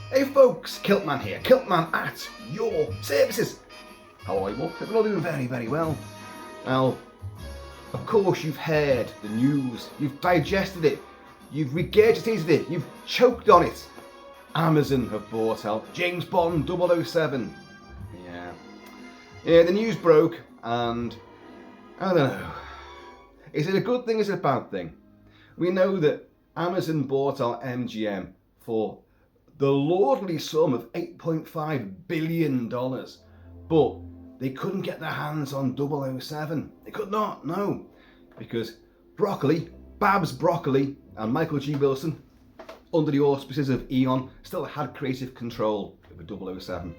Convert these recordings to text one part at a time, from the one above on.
Hey folks, KILT-MAN here, KILT-MAN at your services. How are you all? We're all doing very, very well. Now, of course you've heard the news, you've digested it, you've regurgitated it, you've choked on it. Amazon have bought out James Bond 007. Yeah, the news broke and I don't know. Is it a good thing, is it a bad thing? We know that Amazon bought out MGM for the lordly sum of $8.5 billion, but they couldn't get their hands on 007. They could not, no, because Babs Broccoli and Michael G. Wilson, under the auspices of Eon, still had creative control over 007.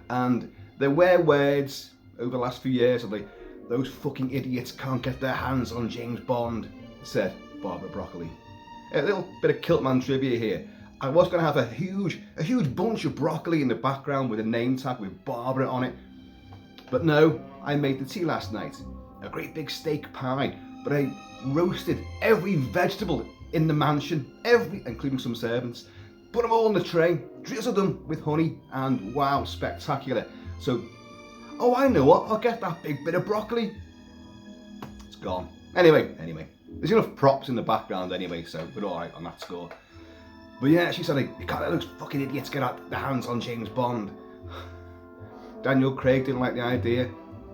And there were words over the last few years of like, those fucking idiots can't get their hands on James Bond, said Barbara Broccoli. A little bit of KILT-MAN trivia here. I was going to have a huge bunch of broccoli in the background with a name tag with Barbara on it. But no, I made the tea last night. A great big steak pie, but I roasted every vegetable in the mansion, including some servants. Put them all in the tray, drizzled them with honey, and wow, spectacular. So, oh, I know what, I'll get that big bit of broccoli. It's gone. Anyway, there's enough props in the background anyway, so we're alright on that score. But yeah, she said, like, you can't let those fucking idiots get their hands on James Bond. Daniel Craig didn't like the idea.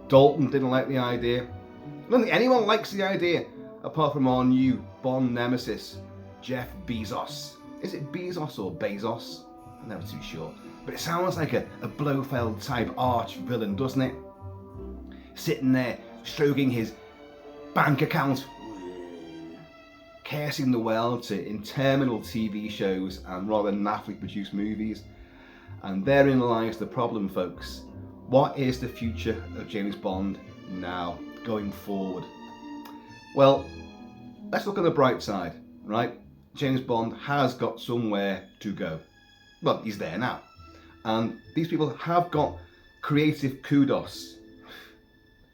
Dalton didn't like the idea. I don't think anyone likes the idea, apart from our new Bond nemesis, Jeff Bezos. Is it Bezos or Bezos? I'm never too sure. But it sounds like a Blofeld type arch villain, doesn't it? Sitting there, stroking his bank account, cursing the world to interminable TV shows and rather naffily produced movies. And therein lies the problem, folks. What is the future of James Bond now, going forward? Well, let's look on the bright side, right? James Bond has got somewhere to go. Well, he's there now. And these people have got creative kudos.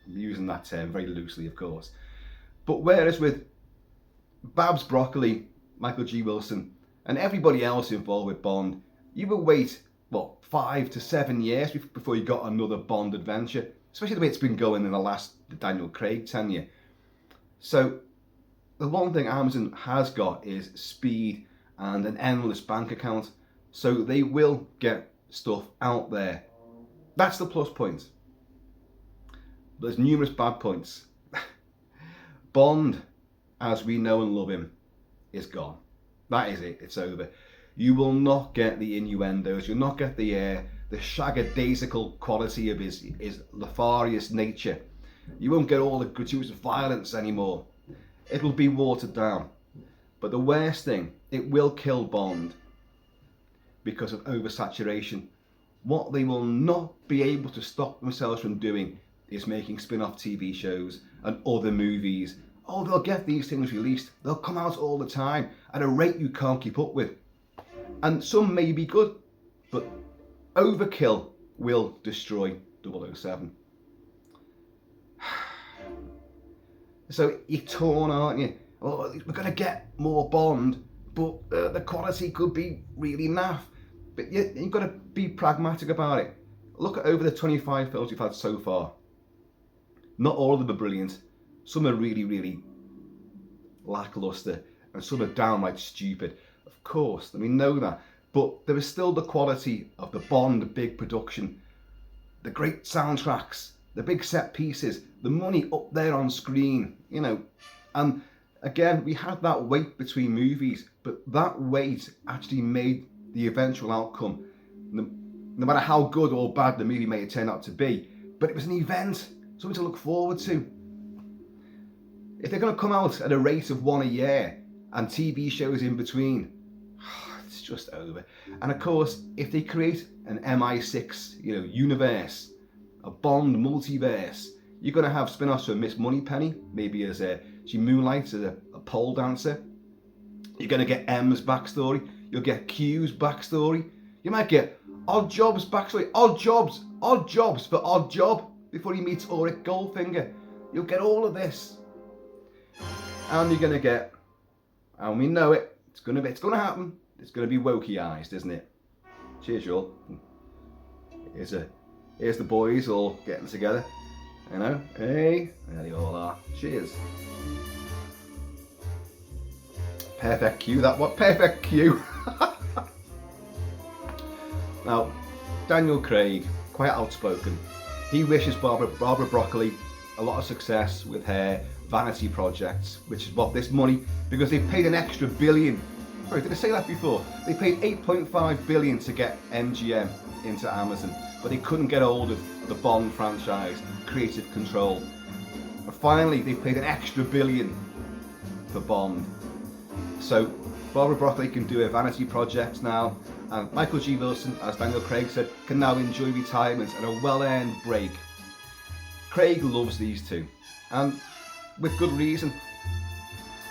I'm using that term very loosely, of course. But whereas with Babs Broccoli, Michael G. Wilson, and everybody else involved with Bond, you will wait, 5 to 7 years before you got another Bond adventure, especially the way it's been going in the Daniel Craig tenure. So the one thing Amazon has got is speed and an endless bank account, so they will get stuff out there. That's the plus point. There's numerous bad points. Bond, as we know and love him, is gone. That is it, it's over. You will not get the innuendos, you'll not get the shagadasical quality of his nefarious nature. You won't get all the gratuitous violence anymore. It'll be watered down. But the worst thing, it will kill Bond because of oversaturation. What they will not be able to stop themselves from doing is making spin-off TV shows and other movies. Oh, they'll get these things released. They'll come out all the time at a rate you can't keep up with. And some may be good, but overkill will destroy 007. So you're torn, aren't you? Oh, we're going to get more Bond, but the quality could be really naff. But you've got to be pragmatic about it. Look at over the 25 films we've had so far. Not all of them are brilliant. Some are really, really lackluster, and some are downright stupid. Of course, we know that. But there is still the quality of the Bond big production, the great soundtracks, the big set pieces, the money up there on screen, And again, we had that wait between movies, but that wait actually made the eventual outcome, no matter how good or bad the movie may have turned out to be, but it was an event, something to look forward to. If they're going to come out at a rate of one a year and TV shows in between, it's just over. And of course, if they create an MI6, universe, a Bond multiverse, you're going to have spin-offs for Miss Moneypenny, maybe as she moonlights as a pole dancer. You're going to get M's backstory. You'll get Q's backstory. You might get Odd Job's backstory. Odd Jobs for Odd Job before he meets Ulrich Goldfinger. You'll get all of this. And you're going to get, and we know it, it's going to happen, it's going to be wokeyized, isn't it? cheers you all. Here's the boys all getting together. You know, hey, there they all are. Cheers. Perfect cue, that one. Perfect cue. Now, Daniel Craig, quite outspoken. He wishes Barbara Broccoli a lot of success with her vanity projects, which is what this money, because they paid an extra billion. Sorry, did I say that before? They paid 8.5 billion to get MGM into Amazon, but they couldn't get hold of the Bond franchise, creative control. But finally, they paid an extra billion for Bond. So Barbara Broccoli can do her vanity projects now, and Michael G. Wilson, as Daniel Craig said, can now enjoy retirement and a well-earned break. Craig loves these two, and with good reason.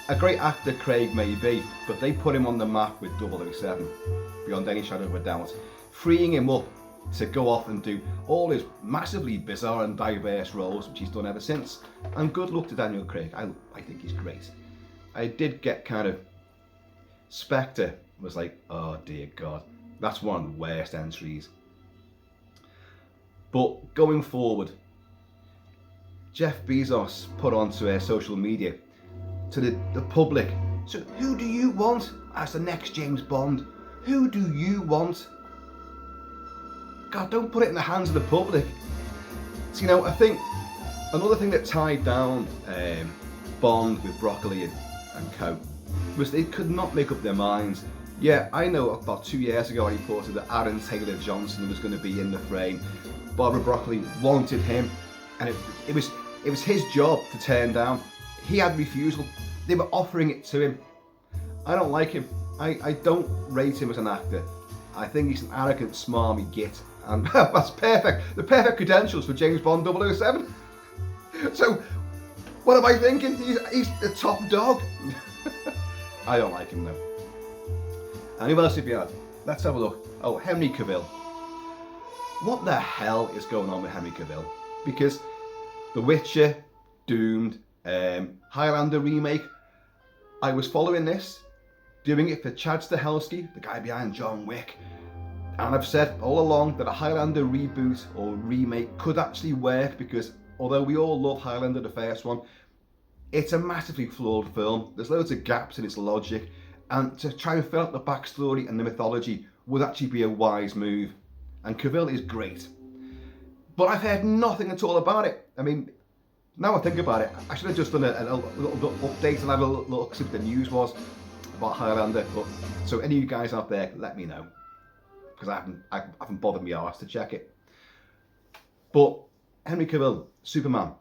A great actor Craig may be, but they put him on the map with 007, beyond any shadow of a doubt, freeing him up to go off and do all his massively bizarre and diverse roles, which he's done ever since. And good luck to Daniel Craig. I think he's great. I did get kind of... Spectre was like, oh dear God, that's one of the worst entries. But going forward, Jeff Bezos put onto social media to the public, so who do you want as the next James Bond? Who do you want? God, don't put it in the hands of the public. So, you know, I think another thing that tied down Bond with Broccoli and co was they could not make up their minds. Yeah, I know about 2 years ago I reported that Aaron Taylor-Johnson was going to be in the frame. Barbara Broccoli wanted him, and it was his job to turn down. He had refusal. They were offering it to him. I don't like him. I don't rate him as an actor. I think he's an arrogant, smarmy git, and that's perfect. The perfect credentials for James Bond 007. So, what am I thinking? He's the top dog. I don't like him though. And who else have you had? Let's have a look. Oh, Henry Cavill. What the hell is going on with Henry Cavill? Because The Witcher, doomed, Highlander remake. I was following this, doing it for Chad Stahelski, the guy behind John Wick. And I've said all along that a Highlander reboot or remake could actually work, because although we all love Highlander, the first one, it's a massively flawed film. There's loads of gaps in its logic, and to try and fill out the backstory and the mythology would actually be a wise move. And Cavill is great. But I've heard nothing at all about it. I mean, now I think about it, I should have just done a little update and have a look, see what the news was about Highlander. But so any of you guys out there, let me know, because I haven't bothered my arse to check it. But Henry Cavill, Superman,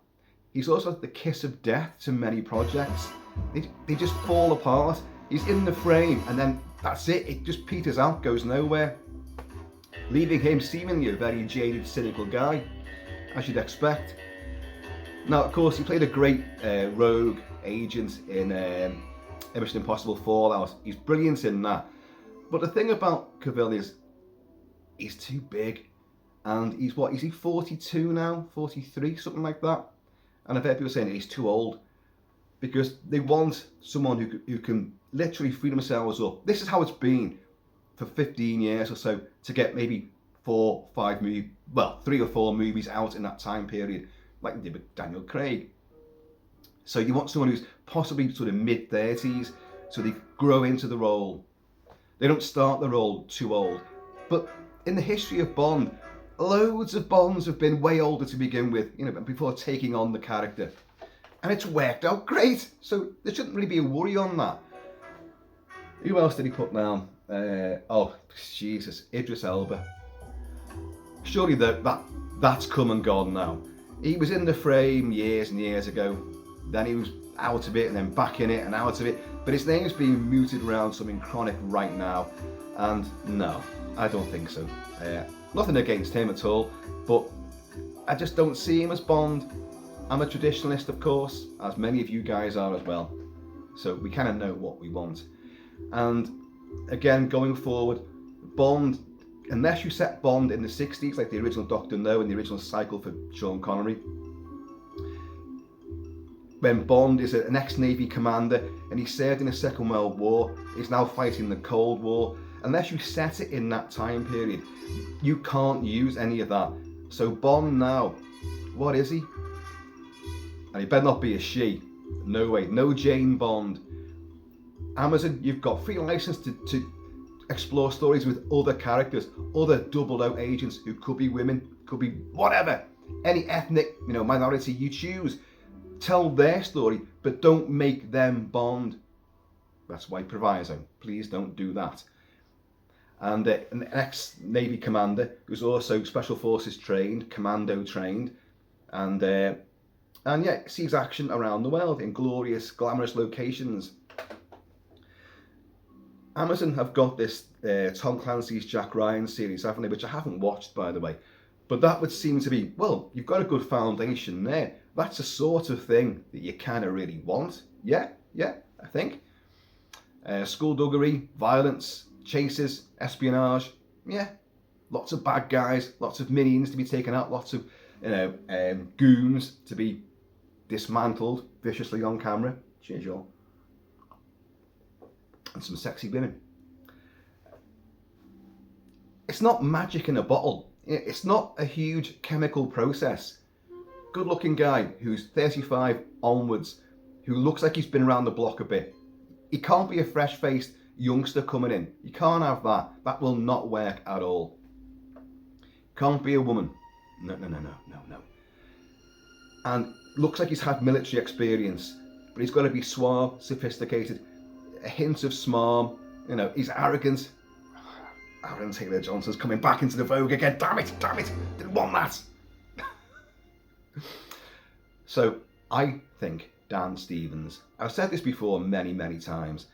he's also the kiss of death to many projects. They just fall apart. He's in the frame and then that's it. It just peters out, goes nowhere, leaving him seemingly a very jaded, cynical guy, as you'd expect. Now, of course, he played a great rogue agent in Mission Impossible Fallout. He's brilliant in that. But the thing about Cavill is he's too big. And he's what, is he 42 now? 43, something like that? And I've heard people saying he's too old, because they want someone who can literally free themselves up. This is how it's been for 15 years or so, to get maybe 3 or 4 movies out in that time period, like they did with Daniel Craig. So you want someone who's possibly sort of mid-30s, so they grow into the role. They don't start the role too old. But in the history of Bond, loads of Bonds have been way older to begin with, you know, before taking on the character. And it's worked out great, so there shouldn't really be a worry on that. Who else did he put down? Oh, Jesus, Idris Elba. Surely that's come and gone now. He was in the frame years and years ago, then he was out of it and then back in it and out of it, but his name's being mooted around something chronic right now, and no, I don't think so. Nothing against him at all, but I just don't see him as Bond. I'm a traditionalist, of course, as many of you guys are as well, so we kind of know what we want. And again, going forward, Bond, unless you set Bond in the 60s, like the original Dr. No and the original cycle for Sean Connery, when Bond is an ex-Navy commander and he served in the Second World War, he's now fighting the Cold War, unless you set it in that time period, you can't use any of that. So Bond now, what is he? And he better not be a she. No way, no Jane Bond. Amazon, you've got free license to explore stories with other characters, other 00 agents who could be women, could be whatever, any ethnic, minority you choose. Tell their story, but don't make them Bond. That's white proviso. Please don't do that. And an ex-Navy commander who's also Special Forces trained, commando trained, and yeah, sees action around the world in glorious, glamorous locations. Amazon have got this Tom Clancy's Jack Ryan series, haven't they? Which I haven't watched, by the way. But that would seem to be, well, you've got a good foundation there. That's the sort of thing that you kind of really want. Yeah, I think. Skullduggery, violence, chases, espionage. Yeah, lots of bad guys, lots of minions to be taken out, lots of goons to be dismantled viciously on camera. Cheers, y'all. And some sexy women. It's not magic in a bottle. It's not a huge chemical process. Good looking guy who's 35 onwards, who looks like he's been around the block a bit. He can't be a fresh faced youngster coming in. You can't have that. That will not work at all. Can't be a woman. No. And looks like he's had military experience, but he's got to be suave, sophisticated, a hint of smarm. He's arrogant. Aaron Taylor Johnson's coming back into the vogue again. Damn it, didn't want that. So I think Dan Stevens, I've said this before many times,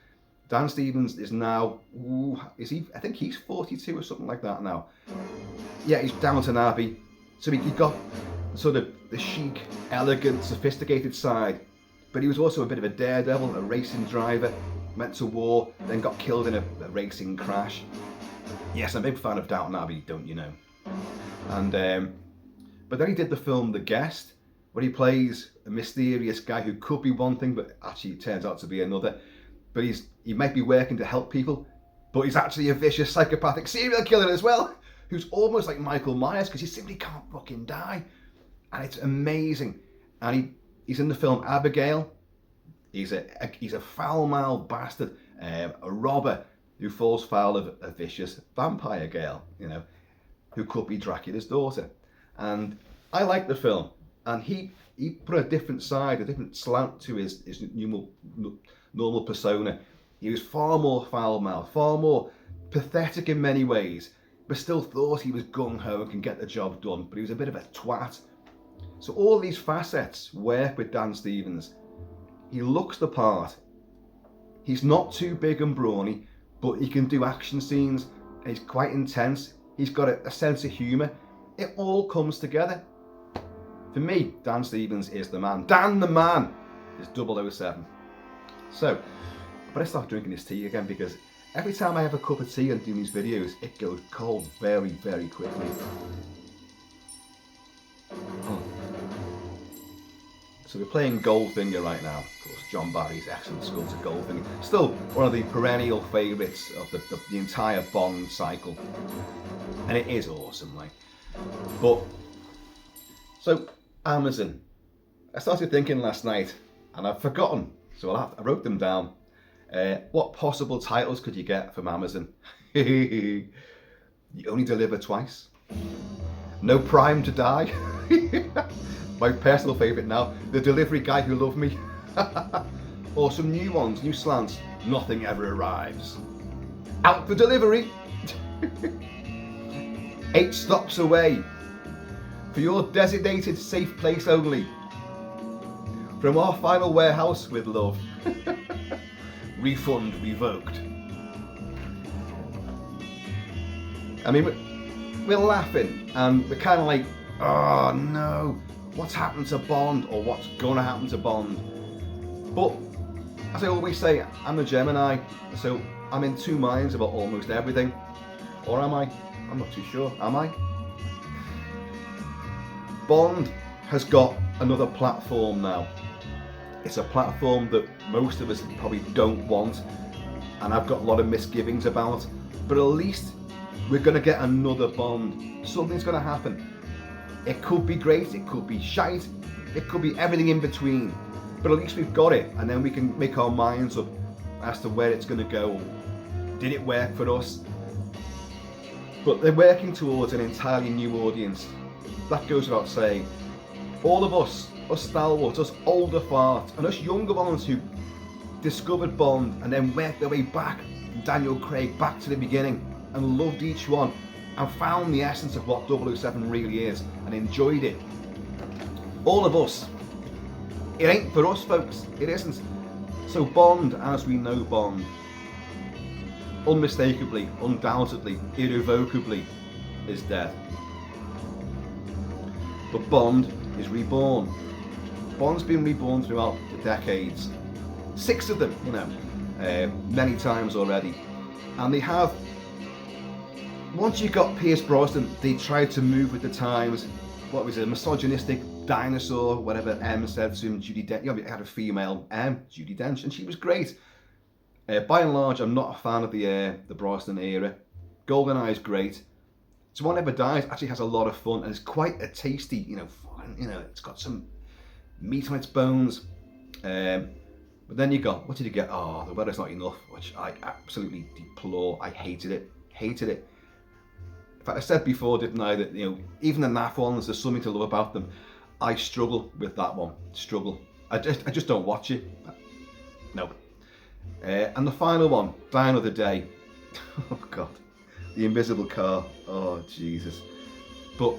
Dan Stevens is now, I think he's 42 or something like that now. Yeah, he's Downton Abbey. So he got sort of the chic, elegant, sophisticated side, but he was also a bit of a daredevil, a racing driver, went to war, then got killed in a racing crash. Yes, I'm a big fan of Downton Abbey, don't you know? And but then he did the film The Guest, where he plays a mysterious guy who could be one thing, but actually turns out to be another. But he might be working to help people, but he's actually a vicious psychopathic serial killer as well, who's almost like Michael Myers because he simply can't fucking die. And it's amazing. And he's in the film Abigail. He's a foul-mouthed bastard, a robber who falls foul of a vicious vampire girl, who could be Dracula's daughter. And I like the film. And he put a different side, a different slant to his normal persona. He was far more foul-mouthed, far more pathetic in many ways, but still thought he was gung-ho and can get the job done. But he was a bit of a twat. So all these facets work with Dan Stevens. He looks the part. He's not too big and brawny, but he can do action scenes. He's quite intense. He's got a sense of humour. It all comes together. For me, Dan Stevens is the man. Dan the Man is 007. So, I better start drinking this tea again, because every time I have a cup of tea and do these videos, it goes cold very quickly. So we're playing Goldfinger right now. Of course, John Barry's excellent score to Goldfinger. Still one of the perennial favourites of the entire Bond cycle. And it is awesome, like. But, so, Amazon. I started thinking last night, and I've forgotten, so I wrote them down. What possible titles could you get from Amazon? You only deliver twice. No Prime to Die. My personal favourite now, The Delivery Guy Who Loved Me. Or some new ones, new slants. Nothing Ever Arrives. Out for delivery. 8 stops away. For your designated safe place only. From our final warehouse with love. Refund revoked. I mean, we're laughing and we're kind of like, oh no, what's happened to Bond, or what's going to happen to Bond? But as I always say, I'm a Gemini, so I'm in two minds about almost everything. Or am I? I'm not too sure. Am I? Bond has got another platform now. It's a platform that most of us probably don't want, and I've got a lot of misgivings about. but at least we're going to get another Bond. Something's going to happen. It could be great, it could be shite, it could be everything in between, but at least we've got it, and then we can make our minds up as to where it's going to go. Did it work for us? But they're working towards an entirely new audience. That goes without saying. All of us stalwarts, us older farts, and us younger ones who discovered Bond and then worked their way back from Daniel Craig back to the beginning and loved each one and found the essence of what 007 really is and enjoyed it. All of us. It ain't for us, folks. It isn't. So Bond, as we know Bond, unmistakably, undoubtedly, irrevocably, is dead. But Bond is reborn. Bond's been reborn throughout the decades. 6 of them, many times already. And they have, once you got Pierce Brosnan, they tried to move with the times. What was it, misogynistic dinosaur, whatever M said to him, Judi Dench. You had a female M, Judi Dench, and she was great. By and large, I'm not a fan of the Brosnan era. GoldenEye is great. So One Never Dies actually has a lot of fun and it's quite a tasty, fun, it's got some meat on its bones. But then you got, what did you get? Oh, The Weather's Not Enough, which I absolutely deplore. I hated it. In fact, I said before, didn't I, that even the naff ones, there's something to love about them. I struggle with that one. I just don't watch it. Nope. And the final one, Die Another Day. Oh God, The Invisible Car. Oh Jesus. But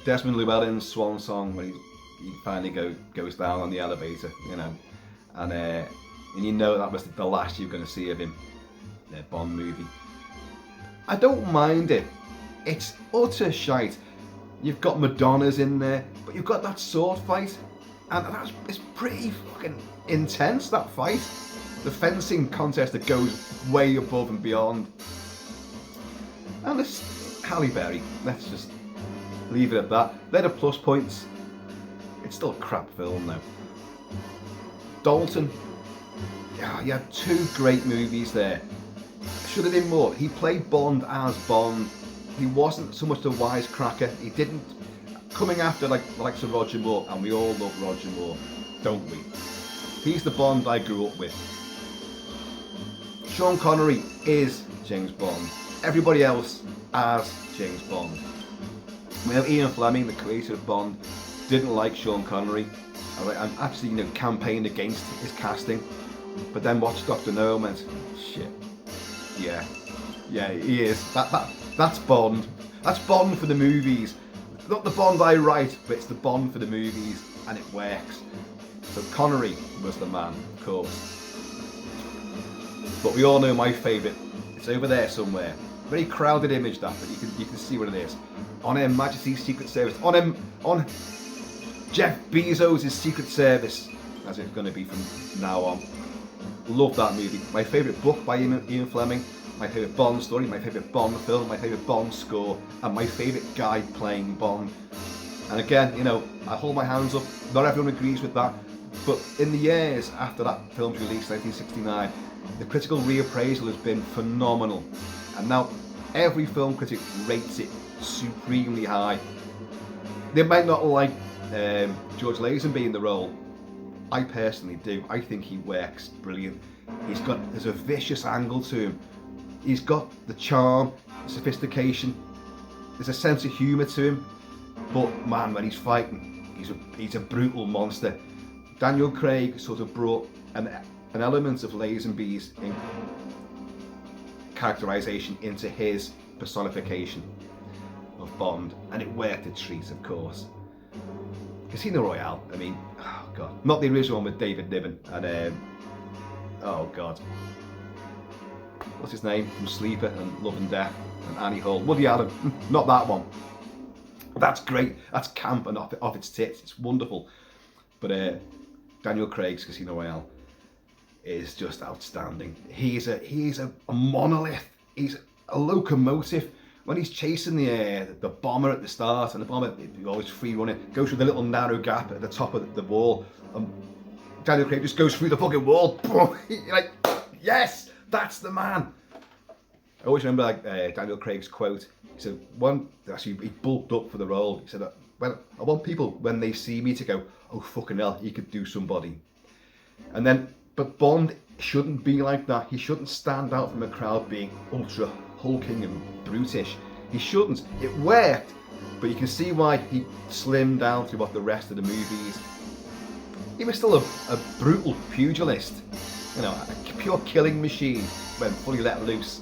Desmond Llewellyn's swan song when he finally goes down on the elevator, and that was the last you're going to see of him. Bond movie. I don't mind it. It's utter shite. You've got Madonna's in there, but you've got that sword fight, and it's pretty fucking intense, that fight. The fencing contest that goes way above and beyond. And it's Halle Berry. Let's just leave it at that. They're the plus points. It's still a crap film though. Dalton. Yeah, you had 2 great movies there. Should have been more. He played Bond as Bond. He wasn't so much the wisecracker. He didn't. Coming after like the likes of Roger Moore, and we all love Roger Moore, don't we? He's the Bond I grew up with. Sean Connery is James Bond. Everybody else as James Bond. Ian Fleming, the creator of Bond, didn't like Sean Connery. And actually, campaigned against his casting. But then watched Dr. No and went, shit. Yeah, he is. That's Bond. That's Bond for the movies. Not the Bond I write, but it's the Bond for the movies, and it works. So Connery was the man, of course. But we all know my favourite. It's over there somewhere. Very crowded image, that, but you can see what it is. On Her Majesty's Secret Service. On Jeff Bezos' Secret Service, as it's going to be from now on. Love that movie. My favourite book by Ian Fleming, my favourite Bond story, my favourite Bond film, my favourite Bond score, and my favourite guy playing Bond. And again, I hold my hands up. Not everyone agrees with that, but in the years after that film's release, 1969, the critical reappraisal has been phenomenal. And now every film critic rates it supremely high. They might not like George Lazenby in the role. I personally do. I think he works brilliant. There's a vicious angle to him. He's got the charm, the sophistication. There's a sense of humour to him. But man, when he's fighting, he's a brutal monster. Daniel Craig sort of brought an element of Lazenby's characterisation into his personification of Bond, and it worked a treat, of course. Casino Royale, oh God, not the original one with David Niven and oh God, what's his name from Sleeper and Love and Death and Annie Hall, Woody Allen, not that one. That's great, that's camp and off its tits, it's wonderful. But Daniel Craig's Casino Royale is just outstanding. He's a monolith, he's a locomotive. When he's chasing the bomber at the start, and the bomber, he's always free running, goes through the little narrow gap at the top of the wall, and Daniel Craig just goes through the fucking wall. You're like, yes, that's the man. I always remember like Daniel Craig's quote. He said, actually he bulked up for the role. He said, well, I want people when they see me to go, oh fucking hell, he could do somebody. And then, but Bond shouldn't be like that. He shouldn't stand out from a crowd being ultra hulking and brutish. He shouldn't. It worked, but you can see why he slimmed down throughout the rest of the movies. He was still a brutal pugilist, you know, a pure killing machine when fully let loose.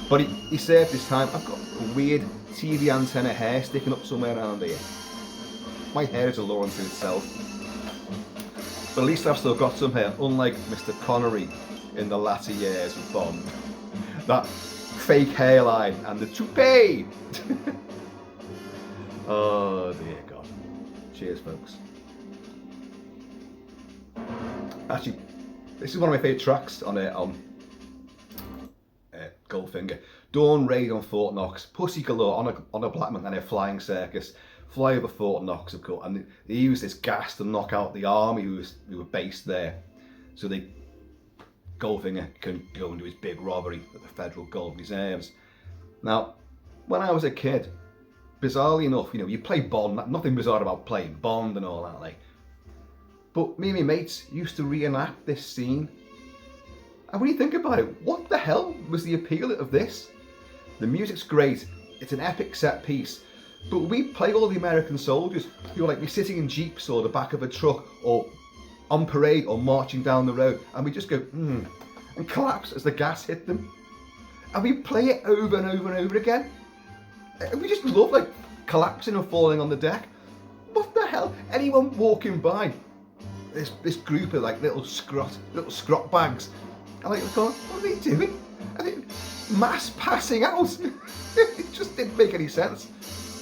But he saved his time. I've got a weird TV antenna hair sticking up somewhere around here. My hair is a law unto itself. But at least I've still got some hair, unlike Mr. Connery in the latter years of Bond. That fake hairline and the toupee! Oh dear God. Cheers, folks. Actually, this is one of my favourite tracks on Goldfinger. Dawn Raid on Fort Knox, Pussy Galore on a black man and a flying circus. Fly over Fort Knox, of course, and they used this gas to knock out the army who were based there, so Goldfinger can go and do his big robbery at the Federal Gold Reserves. Now, when I was a kid, bizarrely enough, you know, you play Bond. Nothing bizarre about playing Bond and all that, like. But me and my mates used to reenact this scene. And when you think about it, what the hell was the appeal of this? The music's great. It's an epic set piece. But we play all the American soldiers who are like, we're sitting in jeeps or the back of a truck or on parade or marching down the road, and we just go, and collapse as the gas hit them. And we play it over and over and over again. And we just love like collapsing and falling on the deck. What the hell? Anyone walking by this group of like little scrot bags, and like, what are they doing? And it, mass passing out. It just didn't make any sense.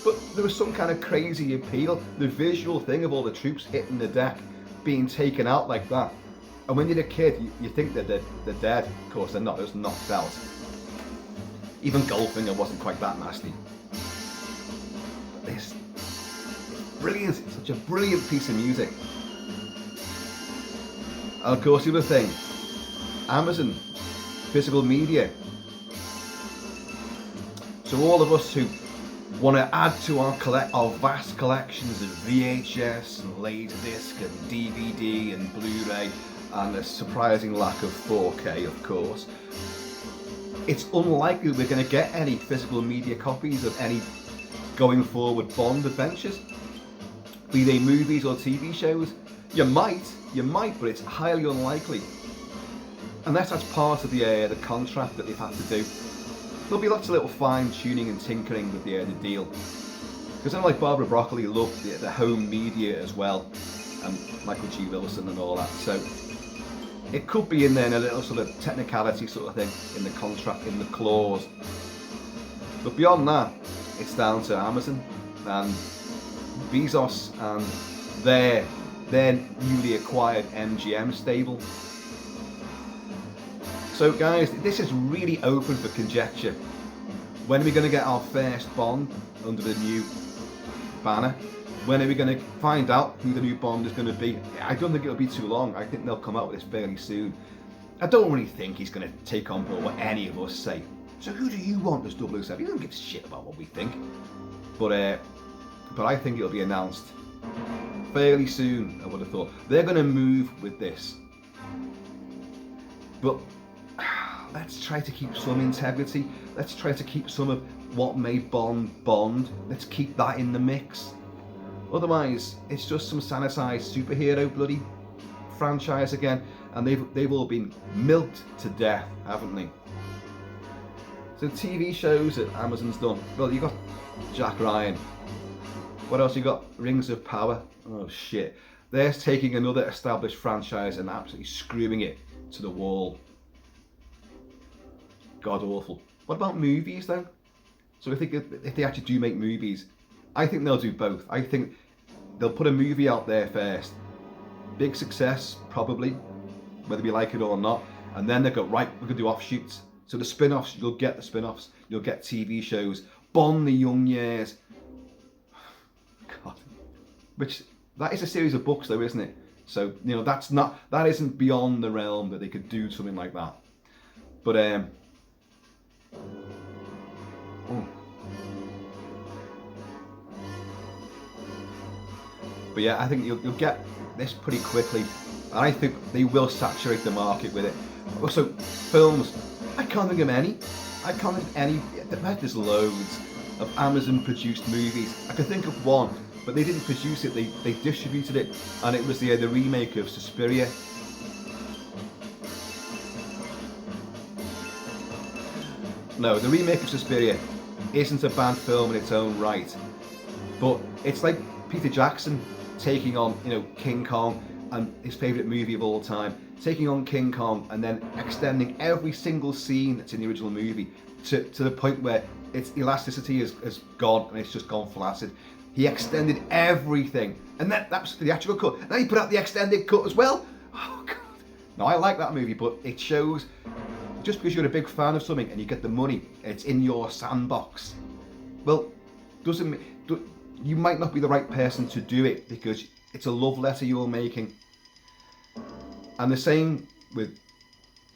But there was some kind of crazy appeal, the visual thing of all the troops hitting the deck, being taken out like that. And when you're a kid, you think that they're dead. Of course, they're not. They're just knocked out. Even Goldfinger wasn't quite that nasty. But this, it's brilliant. It's such a brilliant piece of music. And of course, the other thing, Amazon, physical media. So all of us who want to add to our vast collections of VHS and Laserdisc and DVD and Blu-ray, and a surprising lack of 4K, of course, it's unlikely we're going to get any physical media copies of any going forward Bond adventures, be they movies or TV shows. You might, but it's highly unlikely, unless that's part of the contract that they've had to do. There'll be lots of little fine tuning and tinkering with the deal, because I know like Barbara Broccoli loved the home media as well, and Michael G. Wilson and all that, so it could be in there in a little sort of technicality sort of thing in the contract, in the clause. But beyond that, it's down to Amazon and Bezos and their newly acquired MGM stable. So guys, this is really open for conjecture. When are we going to get our first Bond under the new banner? When are we going to find out who the new Bond is going to be? I don't think it'll be too long. I think they'll come out with this fairly soon. I don't really think he's going to take on board what any of us say. So who do you want as 007? He doesn't give a shit about what we think. But I think it'll be announced fairly soon, I would have thought. They're going to move with this. But let's try to keep some integrity. Let's try to keep some of what made Bond Bond. Let's keep that in the mix. Otherwise, it's just some sanitized superhero bloody franchise again, and they've all been milked to death, haven't they? So TV shows that Amazon's done. Well, you got Jack Ryan. What else you got? Rings of Power. Oh shit. They're taking another established franchise and absolutely screwing it to the wall. God awful. What about movies though? So I think if they actually do make movies, I think they'll do both. I think they'll put a movie out there first. Big success, probably, whether we like it or not. And then they go, right, we're going to do offshoots. So the spin-offs, you'll get the spin-offs. You'll get TV shows. Bond the Young Years. God. Which, that is a series of books though, isn't it? So, you know, that isn't beyond the realm that they could do something like that. But But yeah, I think you'll get this pretty quickly, and I think they will saturate the market with it. Also, films, I can't think of any. I can't think of any. There's loads of Amazon produced movies. I can think of one, but they didn't produce it, they distributed it, and it was the remake of Suspiria. No, the remake of Suspiria isn't a bad film in its own right, but it's like Peter Jackson taking on, King Kong, and his favourite movie of all time, taking on King Kong and then extending every single scene that's in the original movie to the point where its elasticity is gone and it's just gone flaccid. He extended everything, and that's the theatrical cut. And then he put out the extended cut as well. Oh God! Now I like that movie, but it shows just because you're a big fan of something and you get the money, it's in your sandbox. Well, you might not be the right person to do it because it's a love letter you're making. And the same with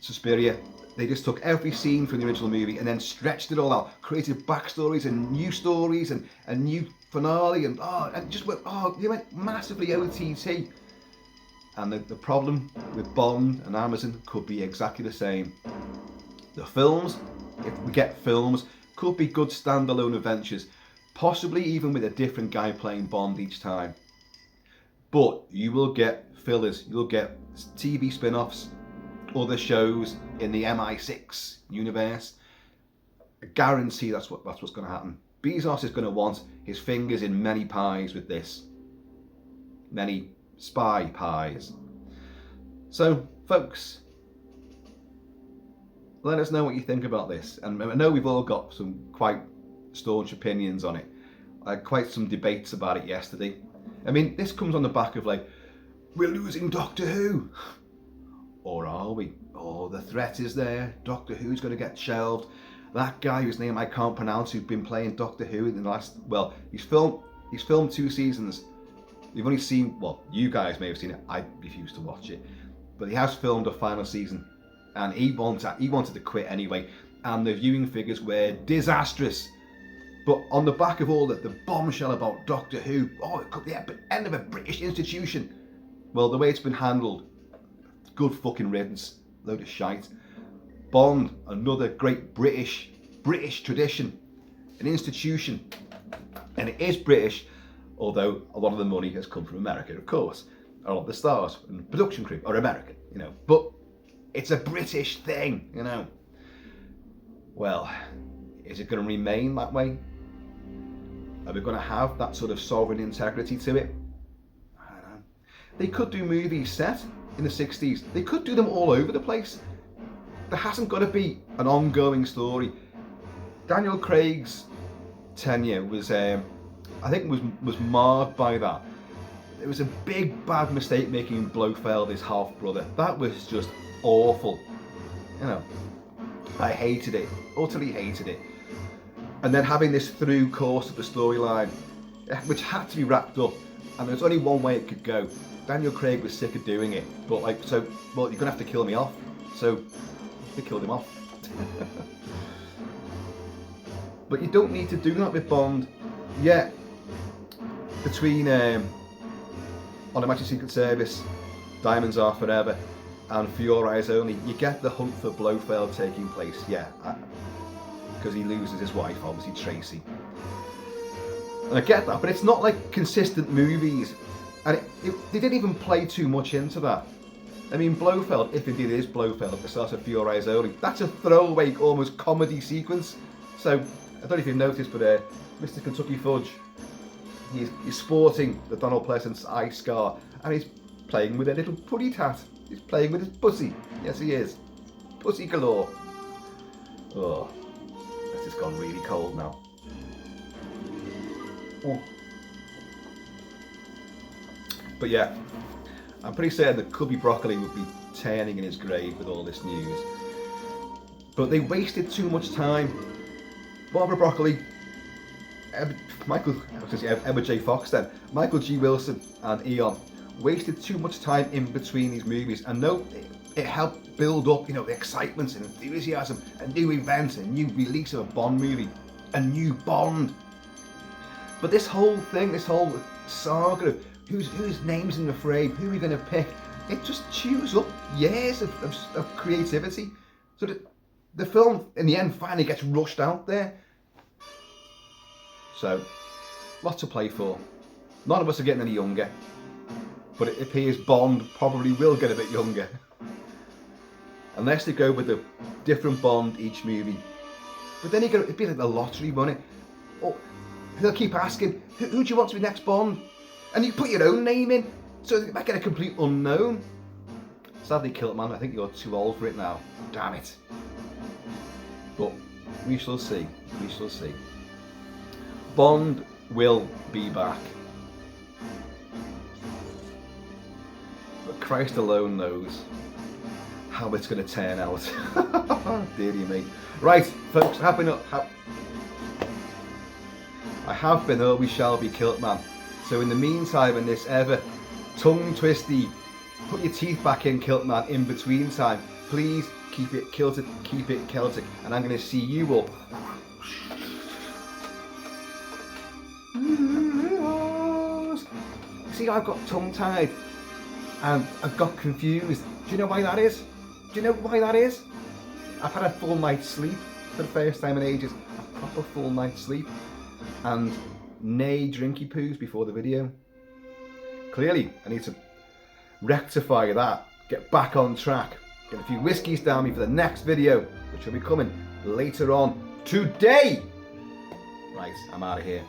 Suspiria. They just took every scene from the original movie and then stretched it all out, created backstories and new stories and a new finale, and you went massively OTT. And the problem with Bond and Amazon could be exactly the same. The films, if we get films, could be good standalone adventures, possibly even with a different guy playing Bond each time. But you will get fillers, you'll get TV spin-offs, other shows in the MI6 universe. I guarantee that's what's going to happen. Bezos is going to want his fingers in many pies with this. Many spy pies. So, folks, let us know what you think about this. And I know we've all got some quite staunch opinions on it. I had quite some debates about it yesterday. I mean, this comes on the back of like, we're losing Doctor Who. Or are we? Oh, the threat is there. Doctor Who's going to get shelved. That guy whose name I can't pronounce, who's been playing Doctor Who in the last, he's filmed 2 seasons. We've only seen, you guys may have seen it. I refuse to watch it. But he has filmed a final season, and he wanted to quit anyway. And the viewing figures were disastrous. But on the back of all the bombshell about Doctor Who, it could be the end of a British institution. Well, the way it's been handled, good fucking riddance, load of shite. Bond, another great British tradition, an institution, and it is British, although a lot of the money has come from America, of course. A lot of the stars and production crew are American, but it's a British thing, Well, is it going to remain that way? Are we going to have that sort of sovereign integrity to it? I don't know. They could do movies set in the 60s. They could do them all over the place. There hasn't got to be an ongoing story. Daniel Craig's tenure was, was marred by that. It was a big bad mistake making Blofeld his half brother. That was just awful. I hated it, utterly hated it. And then having this through course of the storyline, which had to be wrapped up, and there's only one way it could go. Daniel Craig was sick of doing it, but you're gonna have to kill me off. So they killed him off. But you don't need to do that with Bond. Yeah, between On Her Majesty's Secret Service, Diamonds Are Forever, and For Your Eyes Only, you get the hunt for Blofeld taking place. Yeah, because he loses his wife, obviously Tracy. And I get that, but it's not like consistent movies. And they didn't even play too much into that. I mean, Blofeld, if indeed it is Blofeld at the start of For Your Eyes Only, that's a throwaway, almost comedy sequence. So, I don't know if you've noticed, but Mr. Kentucky Fudge, he's sporting the Donald Pleasance eye scar, and he's playing with a little puddy tat. He's playing with his pussy. Yes, he is. Pussy galore. Oh, this has gone really cold now. Oh. But yeah, I'm pretty certain that Cubby Broccoli would be turning in his grave with all this news. But they wasted too much time. Barbara Broccoli, Emma J. Fox then, Michael G. Wilson and Eon wasted too much time in between these movies, and no, it helped build up, the excitement and enthusiasm, a new event, a new release of a Bond movie, a new Bond. But this whole thing, this whole saga of whose name's in the frame, who are we going to pick? It just chews up years of creativity. So the film, in the end, finally gets rushed out there. So, lots to play for. None of us are getting any younger, but it appears Bond probably will get a bit younger. Unless they go with a different Bond each movie. But then it'd be like the lottery, won't it? Or they'll keep asking, who do you want to be next Bond? And you put your own name in, so they might get a complete unknown. Sadly, KILT-MAN, I think you're too old for it now. Damn it. But we shall see. We shall see. Bond will be back. But Christ alone knows how it's going to turn out. Dearie me. Right, folks, I have been, or we shall be KILT-MAN. So in the meantime, in this ever tongue-twisty, put your teeth back in KILT-MAN in between time, please keep it kilted, keep it Celtic, and I'm going to see you all. See, I've got tongue-tied and I've got confused. Do you know why that is? Do you know why that is? I've had a full night's sleep for the first time in ages. A proper full night's sleep. And nay drinky poos before the video. Clearly, I need to rectify that, get back on track, get a few whiskies down me for the next video, which will be coming later on today. Right, I'm out of here.